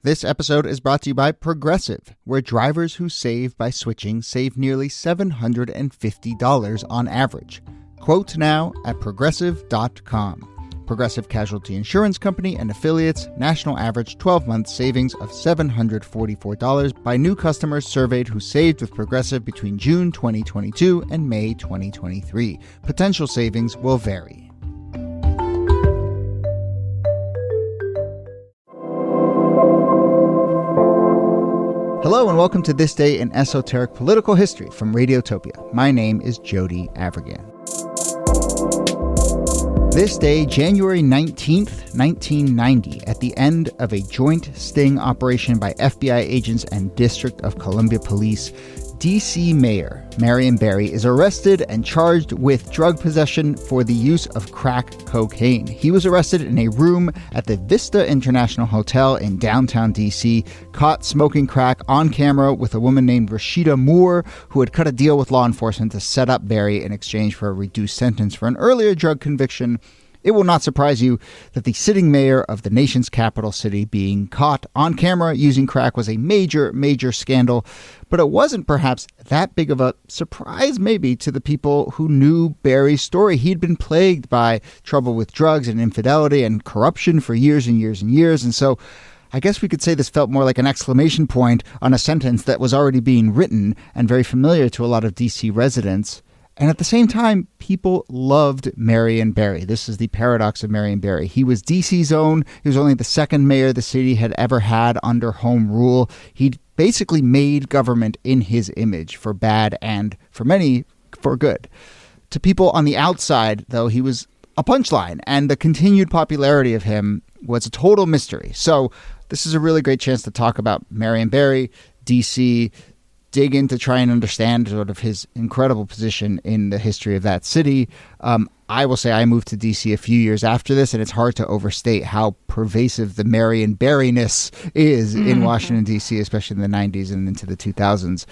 This episode is brought to you by Progressive, where drivers who save by switching save nearly $750 on average. Quote now at Progressive.com. Progressive Casualty Insurance Company and affiliates, national average 12-month savings of $744 by new customers surveyed who saved with Progressive between June 2022 and May 2023. Potential savings will vary. Hello and welcome to This Day in Esoteric Political History from Radiotopia. My name is Jody Avirgan. This day, January 19th, 1990, at the end of a joint sting operation by FBI agents and District of Columbia Police, D.C. Mayor Marion Barry is arrested and charged with drug possession for the use of crack cocaine. He was arrested in a room at the Vista International Hotel in downtown D.C., caught smoking crack on camera with a woman named Rashida Moore, who had cut a deal with law enforcement to set up Barry in exchange for a reduced sentence for an earlier drug conviction. It will not surprise you that the sitting mayor of the nation's capital city being caught on camera using crack was a major, major scandal. But it wasn't perhaps that big of a surprise maybe to the people who knew Barry's story. He'd been plagued by trouble with drugs and infidelity and corruption for years and years and years. And so I guess we could say this felt more like an exclamation point on a sentence that was already being written and very familiar to a lot of D.C. residents. And at the same time, people loved Marion Barry. This is the paradox of Marion Barry. He was D.C.'s own. He was only the second mayor the city had ever had under home rule. He basically made government in his image, for bad and, for many, for good. To people on the outside, though, he was a punchline, and the continued popularity of him was a total mystery. So this is a really great chance to talk about Marion Barry, D.C., dig in to try and understand sort of his incredible position in the history of that city. I will say I moved to D.C. a few years after this, and it's hard to overstate how pervasive the Marion Barry-ness is in Washington, D.C., especially in the 90s and into the 2000s.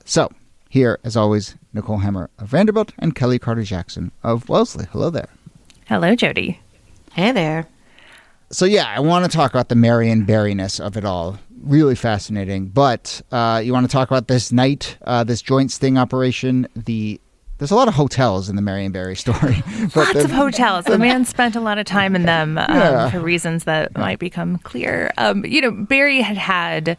So here, as always, Nicole Hammer of Vanderbilt and Kellie Carter-Jackson of Wellesley. Hello there. Hello, Jody. Hey there. So yeah, I want to talk about the Marion Barry-ness of it all. Really fascinating. But you want to talk about this night, this joint sting operation. There's a lot of hotels in the Marion Barry story. Lots of hotels. The man spent a lot of time in them for reasons that might become clear. Barry had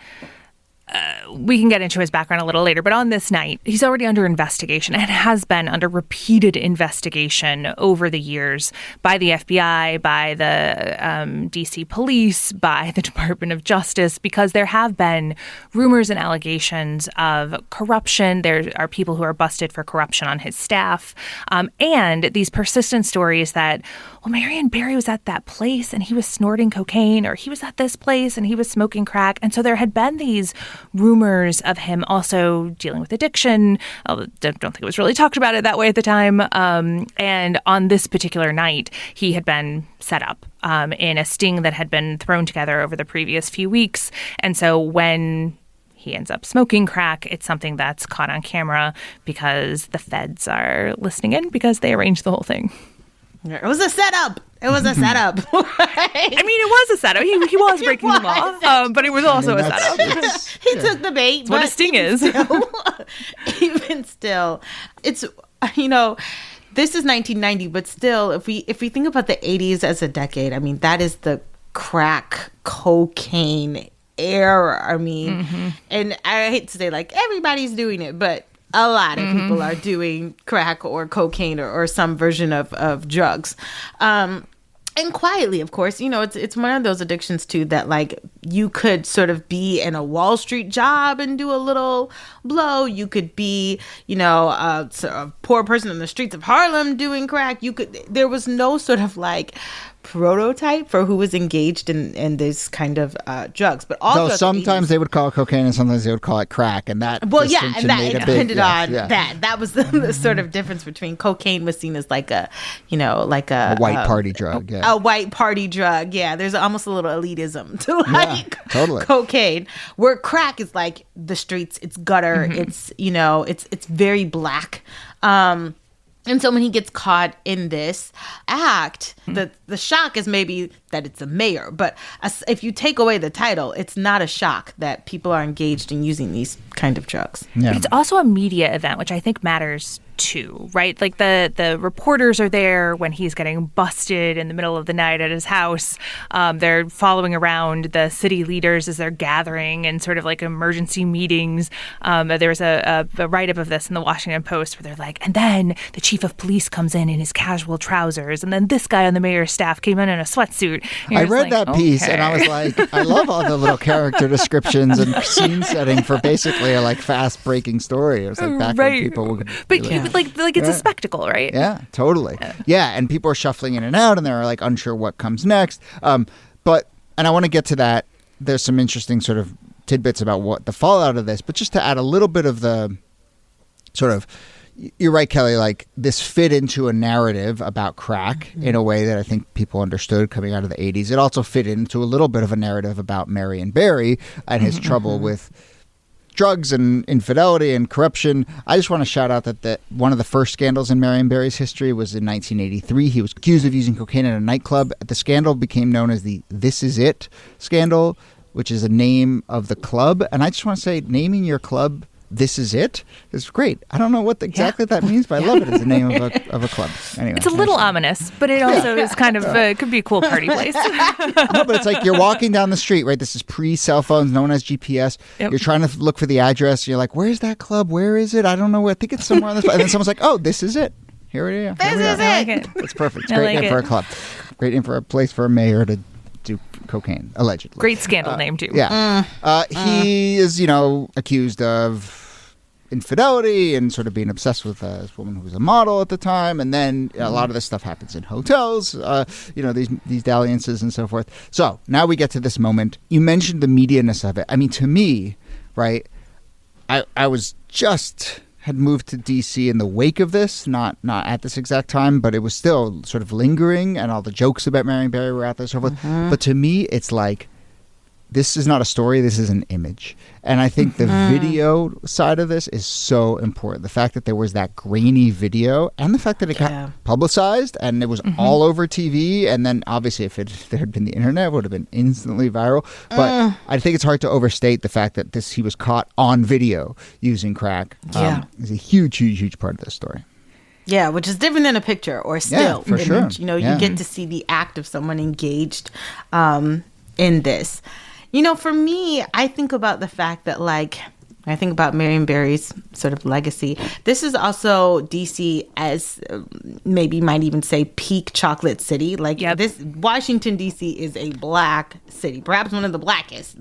we can get into his background a little later, but on this night, he's already under investigation and has been under repeated investigation over the years by the FBI, by the D.C. police, by the Department of Justice, because there have been rumors and allegations of corruption. There are people who are busted for corruption on his staff, and these persistent stories that, well, Marion Barry was at that place and he was snorting cocaine, or he was at this place and he was smoking crack. And so there had been these rumors of him also dealing with addiction. I don't think it was really talked about it that way at the time. And on this particular night, he had been set up in a sting that had been thrown together over the previous few weeks. And so when he ends up smoking crack, it's something that's caught on camera because the feds are listening in because they arranged the whole thing. It was a setup. It was a setup. I mean, it was a setup. He was breaking the law, but it was also a setup. He took the bait. That's what a sting is. Even still, it's, this is 1990, but still, if we think about the 80s as a decade, I mean, that is the crack cocaine era. I mean, and I hate to say like everybody's doing it, but a lot of people are doing crack or cocaine or some version of drugs. And quietly, of course, it's one of those addictions too that like you could sort of be in a Wall Street job and do a little blow. You could be, a poor person in the streets of Harlem doing crack. There was no sort of like prototype for who was engaged in this kind of drugs. But also sometimes they would call it cocaine and sometimes they would call it crack, and that and that it depended on that. That was the sort of difference between cocaine was seen as like a white party drug. A white party drug. Yeah, there's almost a little elitism to totally. Cocaine, where crack is like the streets. It's gutter. It's it's very black. And so when he gets caught in this act, the The shock is maybe that it's a mayor, but if you take away the title, it's not a shock that people are engaged in using these kind of drugs. But it's also a media event, which I think matters too, right? Like the reporters are there when he's getting busted in the middle of the night at his house. They're following around the city leaders as they're gathering in sort of like emergency meetings. There's a write-up of this in the Washington Post where they're like, and then the chief of police comes in his casual trousers, and then this guy on the mayor's staff came in a sweatsuit. I read that piece and I was like, I love all the little character descriptions and scene setting for basically a like fast-breaking story. It was like back when people would like it's a spectacle, right? Yeah, totally. Yeah, and people are shuffling in and out, and they're like unsure what comes next. And I want to get to that. There's some interesting sort of tidbits about what the fallout of this, but just to add a little bit of the sort of, you're right, Kellie, like this fit into a narrative about crack in a way that I think people understood coming out of the 80s. It also fit into a little bit of a narrative about Marion Barry and his trouble with drugs and infidelity and corruption. I just want to shout out that one of the first scandals in Marion Barry's history was in 1983. He was accused of using cocaine in a nightclub. The scandal became known as the This Is It scandal, which is a name of the club. And I just want to say, naming your club This Is It is great. I don't know what exactly that means, but I love it as the name of a club. Anyway, it's a little ominous, but it also is kind of could be a cool party place. No, but it's like you're walking down the street, right? This is pre-cell phones. No one has GPS. Yep. You're trying to look for the address. You're like, where's that club? Where is it? I don't know. I think it's somewhere on this. And then someone's like, oh, this is it. Here it is. This is it. Like it's perfect. It's great name for a club. Great name for a place for a mayor to do cocaine, allegedly. Great scandal name, too. Yeah. He is, accused of infidelity and sort of being obsessed with this woman who was a model at the time. And then a lot of this stuff happens in hotels, these dalliances and so forth. So now we get to this moment. You mentioned the media-ness of it. I mean, to me, right, I was had moved to D.C. in the wake of this, not at this exact time, but it was still sort of lingering, and all the jokes about Marion Barry were out there and so forth. But to me, it's like, this is not a story, this is an image. And I think the video side of this is so important. The fact that there was that grainy video and the fact that it got publicized and it was all over TV. And then obviously if there had been the internet, it would have been instantly viral. But I think it's hard to overstate the fact that he was caught on video using crack. Is a huge, huge, huge part of this story. Yeah, which is different than a picture or still for image. Sure. You get to see the act of someone engaged in this. For me, I think about the fact that, I think about Marion Barry's sort of legacy. This is also DC as maybe might even say peak chocolate city. This Washington, DC is a black city, perhaps one of the blackest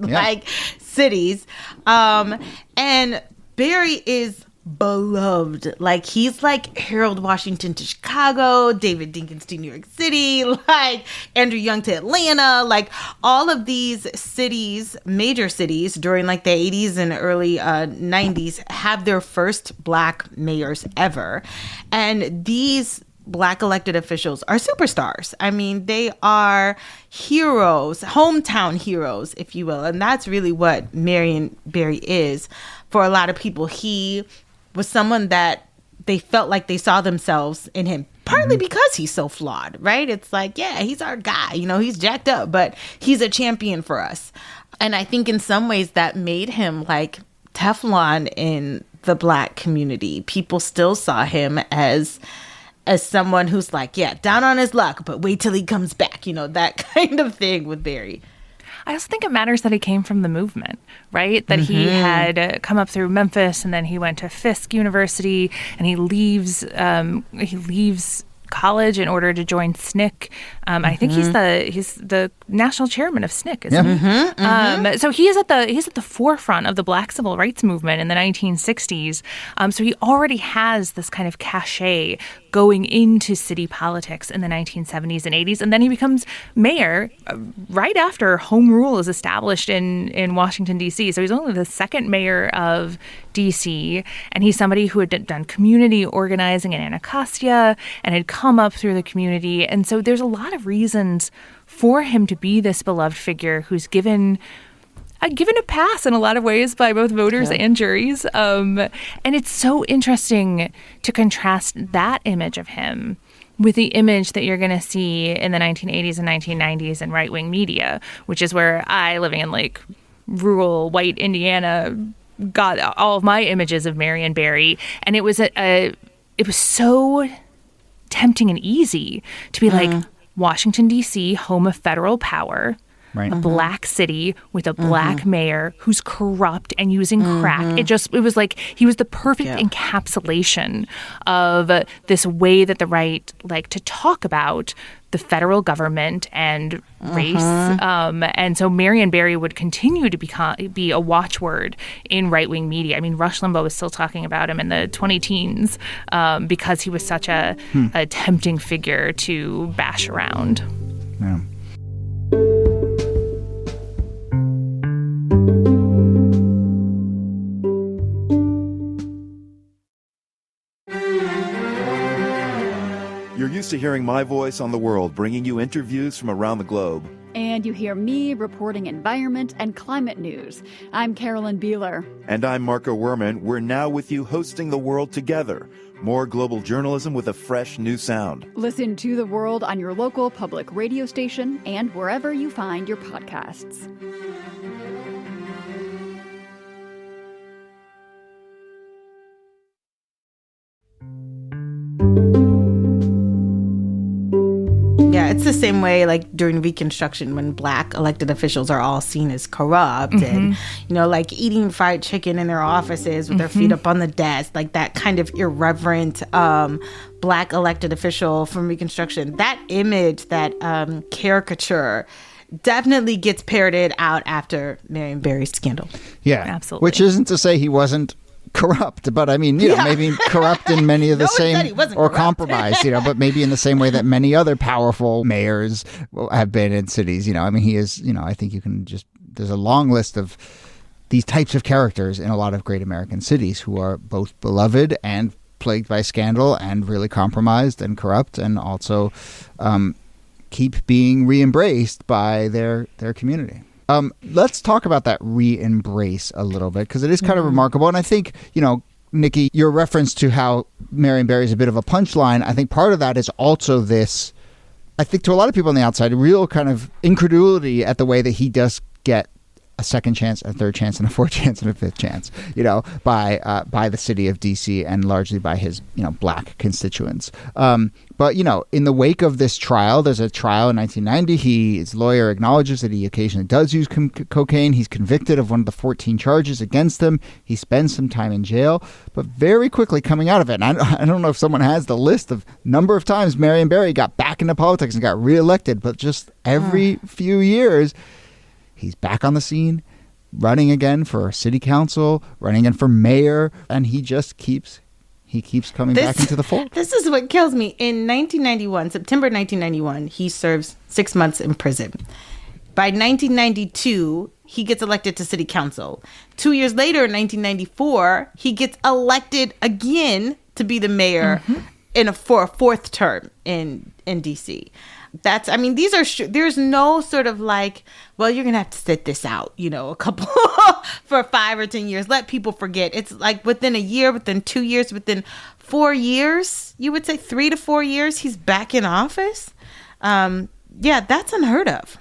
cities. And Barry is beloved. He's like Harold Washington to Chicago, David Dinkins to New York City, Andrew Young to Atlanta, all of these cities, major cities during the 80s and early 90s have their first black mayors ever. And these black elected officials are superstars. I mean, they are heroes, hometown heroes, if you will. And that's really what Marion Barry is for a lot of people. He was someone that they felt like they saw themselves in him, partly because he's so flawed, right? It's he's our guy, he's jacked up, but he's a champion for us. And I think in some ways that made him like Teflon in the black community. People still saw him as someone who's down on his luck, but wait till he comes back, that kind of thing with Barry. I also think it matters that he came from the movement, right? That he had come up through Memphis, and then he went to Fisk University, and he leaves college in order to join SNCC. I think he's the national chairman of SNCC, isn't he? So he's at the forefront of the Black civil rights movement in the 1960s. So he already has this kind of cachet going into city politics in the 1970s and 80s, and then he becomes mayor right after home rule is established in Washington, D.C. So he's only the second mayor of D.C., and he's somebody who had done community organizing in Anacostia and had come up through the community. And so there's a lot of reasons for him to be this beloved figure who's given a pass in a lot of ways by both voters and juries. And it's so interesting to contrast that image of him with the image that you're going to see in the 1980s and 1990s in right-wing media, which is where I, living in like rural white Indiana, got all of my images of Marion Barry. And it was it was so tempting and easy to be like, Washington, D.C., home of federal power, right. A black city with a black mayor who's corrupt and using crack. It was like he was the perfect encapsulation of this way that the right like to talk about the federal government and race. And so Marion Barry would continue to be a watchword in right-wing media. I mean, Rush Limbaugh was still talking about him in the 2010s because he was such a tempting figure to bash around. Yeah. You're used to hearing my voice on the world, bringing you interviews from around the globe. And you hear me reporting environment and climate news. I'm Carolyn Beeler. And I'm Marco Werman. We're now with you hosting The World Together. More global journalism with a fresh new sound. Listen to The World on your local public radio station and wherever you find your podcasts. Yeah, it's the same way like during Reconstruction when black elected officials are all seen as corrupt and, you know, like eating fried chicken in their offices with their feet up on the desk, like that kind of irreverent black elected official from Reconstruction. That image, that caricature definitely gets parroted out after Marion Barry's scandal. Yeah, absolutely. Which isn't to say he wasn't corrupt, but I mean, you know, maybe corrupt in many of the same, or compromised, you know, but maybe in the same way that many other powerful mayors have been in cities, you know. I mean, he is, you know, I think you can just, there's a long list of these types of characters in a lot of great American cities who are both beloved and plagued by scandal and really compromised and corrupt, and also keep being re-embraced by their community. Let's talk about that re-embrace a little bit, because it is kind of remarkable. And I think, you know, Niki, your reference to how Marion Barry is a bit of a punchline, I think part of that is also this, I think to a lot of people on the outside, a real kind of incredulity at the way that he does get a second chance, a third chance, and a fourth chance, and a fifth chance, you know, by the city of D.C. and largely by his, you know, black constituents. But, you know, in the wake of this trial, there's a trial in 1990. His lawyer acknowledges that he occasionally does use cocaine. He's convicted of one of the 14 charges against him. He spends some time in jail, but very quickly coming out of it. And I don't know if someone has the list of number of times Marion Barry got back into politics and got reelected, but just every few years, he's back on the scene, running again for city council, running again for mayor, and he just keeps coming back into the fold. This is what kills me. In 1991, September 1991, he serves 6 months in prison. By 1992, he gets elected to city council. 2 years later, in 1994, he gets elected again to be the mayor for a fourth term in D.C. That's, I mean, these are, there's no sort of like, well, you're going to have to sit this out, you know, a couple for 5 or 10 years. Let people forget. It's like within a year, within 2 years, within 4 years, you would say 3 to 4 years, he's back in office. Yeah, that's unheard of.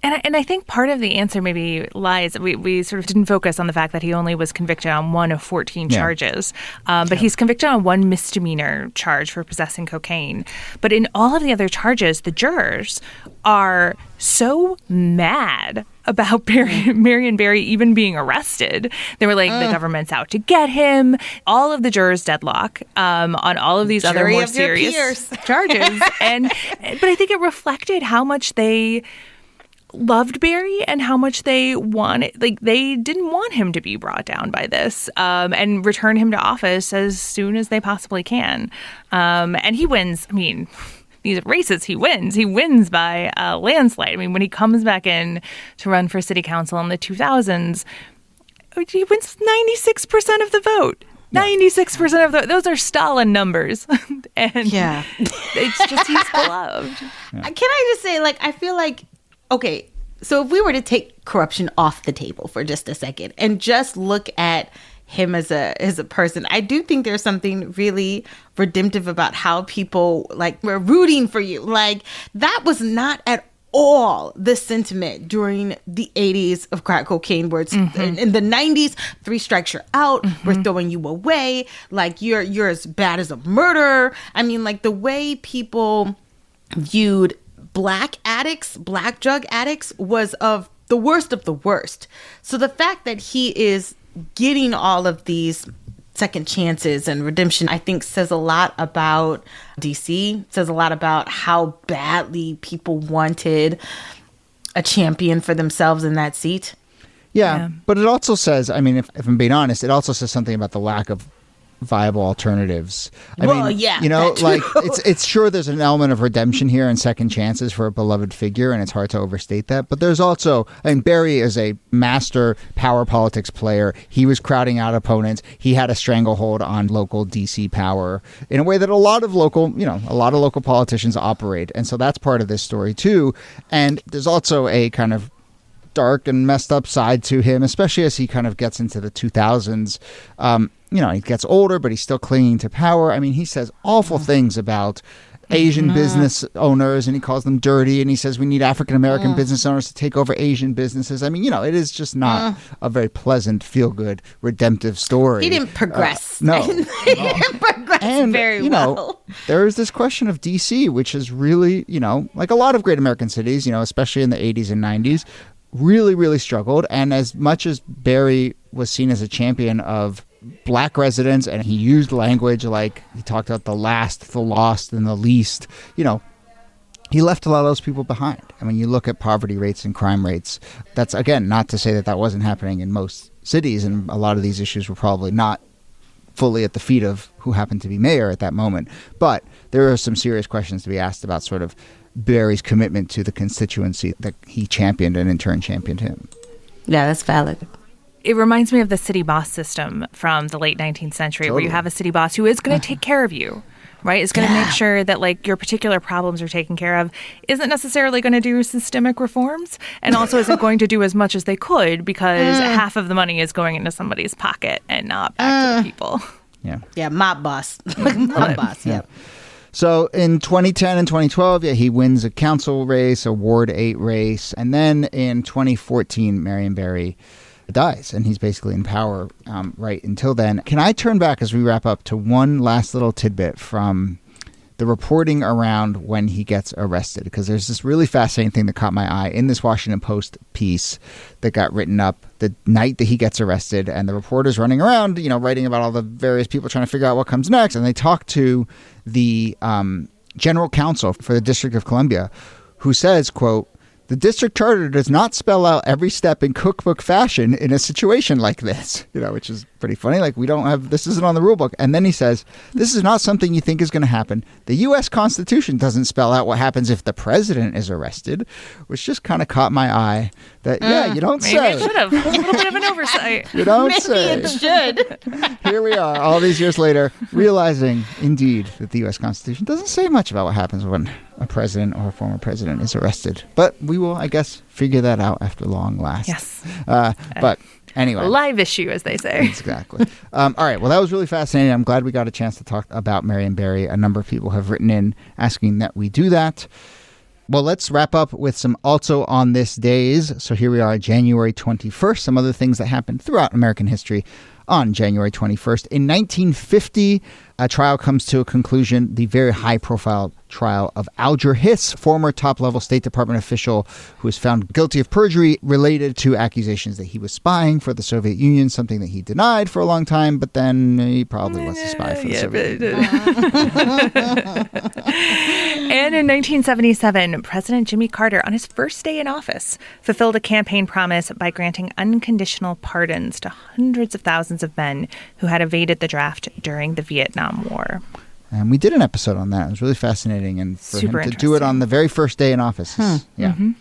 And I think part of the answer maybe lies, we sort of didn't focus on the fact that he only was convicted on one of 14 charges. But he's convicted on one misdemeanor charge for possessing cocaine. But in all of the other charges, the jurors are so mad about Marion Barry even being arrested. They were like, the government's out to get him. All of the jurors deadlock on all of these other more serious charges. But I think it reflected how much they loved Barry and how much they wanted, like they didn't want him to be brought down by this, and return him to office as soon as they possibly can. And he wins. I mean, these races, he wins by a landslide. I mean, when he comes back in to run for city council in the 2000s, he wins 96% of the vote. 96% of those are Stalin numbers. And it's just, he's beloved. Can I just say, like, I feel like, okay, so if we were to take corruption off the table for just a second and just look at him as a person. I do think there's something really redemptive about how people like were rooting for you. Like that was not at all the sentiment during the 80s of crack cocaine, where it's in the 90s, 3 strikes you're out, we're throwing you away, like you're as bad as a murderer. I mean, like the way people viewed black drug addicts was of the worst. So the fact that he is getting all of these second chances and redemption, I think says a lot about DC, says a lot about how badly people wanted a champion for themselves in that seat. Yeah. But it also says, I mean, if I'm being honest, it also says something about the lack of viable alternatives. I mean, you know, like it's sure there's an element of redemption here and second chances for a beloved figure, and it's hard to overstate that. But there's also, I mean, Barry is a master power politics player. He was crowding out opponents. He had a stranglehold on local DC power in a way that a lot of local politicians operate. And so that's part of this story too. And there's also a kind of dark and messed up side to him, especially as he kind of gets into the 2000s. You know, he gets older, but he's still clinging to power. I mean, he says awful things about Asian business owners, and he calls them dirty, and he says we need African-American business owners to take over Asian businesses. I mean, you know, it is just not a very pleasant, feel-good, redemptive story. He didn't progress. No. He didn't progress very you know, there is this question of D.C., which is really, you know, like a lot of great American cities, you know, especially in the 80s and 90s, really, really struggled. And as much as Barry was seen as a champion of black residents, and he used language like he talked about the last, the lost, and the least, you know, he left a lot of those people behind. I mean, you look at poverty rates and crime rates. That's, again, not to say that that wasn't happening in most cities, and a lot of these issues were probably not fully at the feet of who happened to be mayor at that moment. But there are some serious questions to be asked about sort of Barry's commitment to the constituency that he championed and in turn championed him. Yeah, that's valid. It reminds me of the city boss system from the late 19th century, where you have a city boss who is going to take care of you, right? Is going to make sure that like your particular problems are taken care of, isn't necessarily going to do systemic reforms, and also isn't going to do as much as they could because half of the money is going into somebody's pocket and not back to the people. Yeah, mob boss. Mob boss, yeah. So in 2010 and 2012, he wins a council race, a Ward 8 race. And then in 2014, Marion Barry dies, and he's basically in power right until then. Can I turn back as we wrap up to one last little tidbit from the reporting around when he gets arrested? Because there's this really fascinating thing that caught my eye in this Washington Post piece that got written up the night that he gets arrested, and the reporters running around, you know, writing about all the various people trying to figure out what comes next. And they talk to the general counsel for the District of Columbia, who says, quote, "The district charter does not spell out every step in cookbook fashion in a situation like this," you know, which is pretty funny. Like, we don't have, this isn't on the rule book. And then he says, "This is not something you think is going to happen. The U.S. Constitution doesn't spell out what happens if the president is arrested," which just kind of caught my eye. That, you don't maybe say. Maybe it should have. A little bit of an oversight. You don't Maybe say. it should. Here we are, all these years later, realizing, indeed, that the U.S. Constitution doesn't say much about what happens when a president or a former president is arrested. But we will, I guess, figure that out after long last. Yes. But anyway. Live issue, as they say. Exactly. All right. Well, that was really fascinating. I'm glad we got a chance to talk about Marion Barry. A number of people have written in asking that we do that. Well, let's wrap up with some also on this days. So here we are, January 21st. Some other things that happened throughout American history on January 21st. In 1950, a trial comes to a conclusion, the very high-profile trial of Alger Hiss, former top-level State Department official who was found guilty of perjury related to accusations that he was spying for the Soviet Union, something that he denied for a long time, but then he probably was a spy for the Soviet Union. And in 1977, President Jimmy Carter, on his first day in office, fulfilled a campaign promise by granting unconditional pardons to hundreds of thousands of men who had evaded the draft during the Vietnam War. And we did an episode on that. It was really fascinating. And for Super him to do it on the very first day in office. In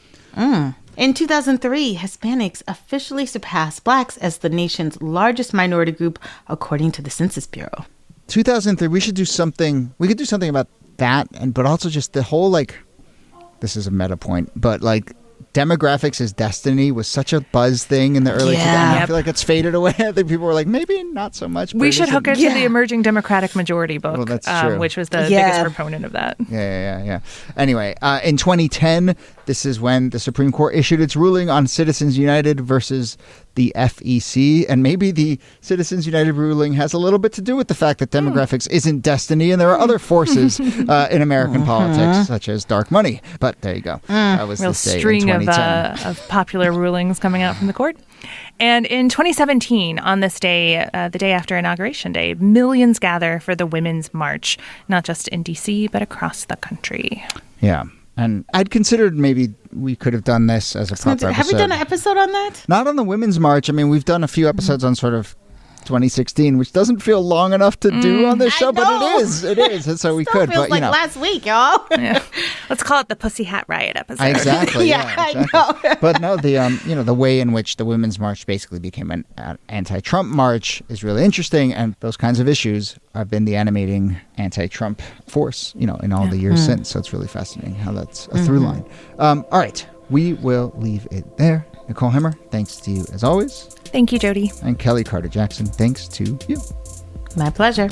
2003, Hispanics officially surpassed blacks as the nation's largest minority group, according to the Census Bureau. 2003, we should do something. We could do something about that, but also just the whole, like, this is a meta point, but like demographics is destiny was such a buzz thing in the early 2000s. I feel like it's faded away. I think people were like, maybe not so much. We should hook it to the Emerging Democratic Majority book, well, that's true. Which was the biggest proponent of that. Yeah. Anyway, in 2010, this is when the Supreme Court issued its ruling on Citizens United versus the FEC. And maybe the Citizens United ruling has a little bit to do with the fact that demographics isn't destiny and there are other forces in American politics, such as dark money. But there you go. That was real this day string in 2010. of popular rulings coming out from the court. And in 2017, on this day, the day after Inauguration Day, millions gather for the Women's March, not just in D.C., but across the country. Yeah. And I'd considered maybe we could have done this as a proper episode. Have we done an episode on that? Not on the Women's March. I mean, we've done a few episodes on sort of 2016, which doesn't feel long enough to do on this show, but it is. And so we could. Feels but like last week, y'all. Yeah. Let's call it the Pussy Hat Riot episode. Exactly. I know. But no, the way in which the Women's March basically became an anti-Trump march is really interesting, and those kinds of issues have been the animating anti-Trump force, in all the years since. So it's really fascinating how that's a through line. All right, we will leave it there. Nicole Hemmer, thanks to you as always. Thank you, Jody. And Kellie Carter-Jackson, thanks to you. My pleasure.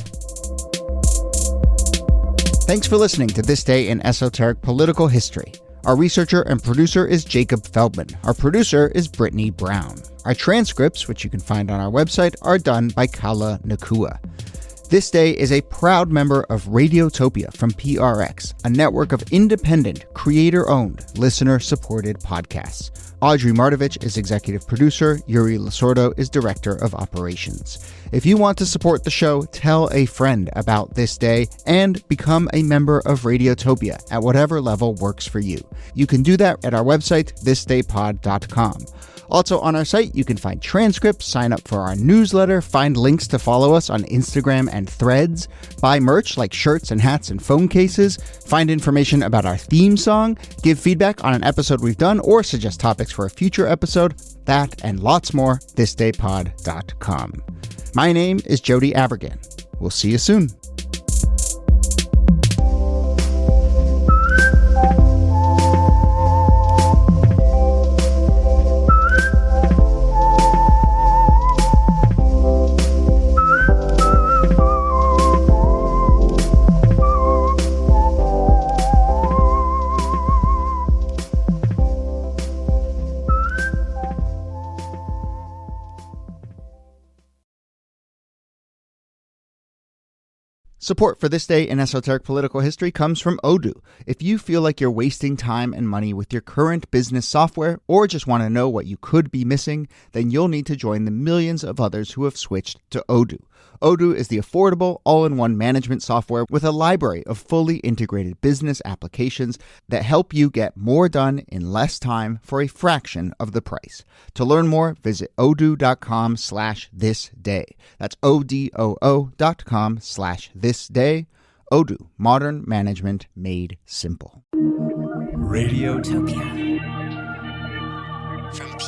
Thanks for listening to This Day in Esoteric Political History. Our researcher and producer is Jacob Feldman. Our producer is Brittany Brown. Our transcripts, which you can find on our website, are done by Kala Nakua. This Day is a proud member of Radiotopia from PRX, a network of independent, creator-owned, listener-supported podcasts. Audrey Martovich is executive producer. Yuri Lasordo is director of operations. If you want to support the show, tell a friend about This Day and become a member of Radiotopia at whatever level works for you. You can do that at our website, thisdaypod.com. Also on our site, you can find transcripts, sign up for our newsletter, find links to follow us on Instagram and Threads, buy merch like shirts and hats and phone cases, find information about our theme song, give feedback on an episode we've done, or suggest topics for a future episode. That and lots more, thisdaypod.com. My name is Jody Avirgan. We'll see you soon. Support for This Day in Esoteric Political History comes from Odoo. If you feel like you're wasting time and money with your current business software or just want to know what you could be missing, then you'll need to join the millions of others who have switched to Odoo. Odoo is the affordable, all-in-one management software with a library of fully integrated business applications that help you get more done in less time for a fraction of the price. To learn more, visit odoo.com/thisday. That's odoo.com/thisday. Odoo, modern management made simple. Radiotopia from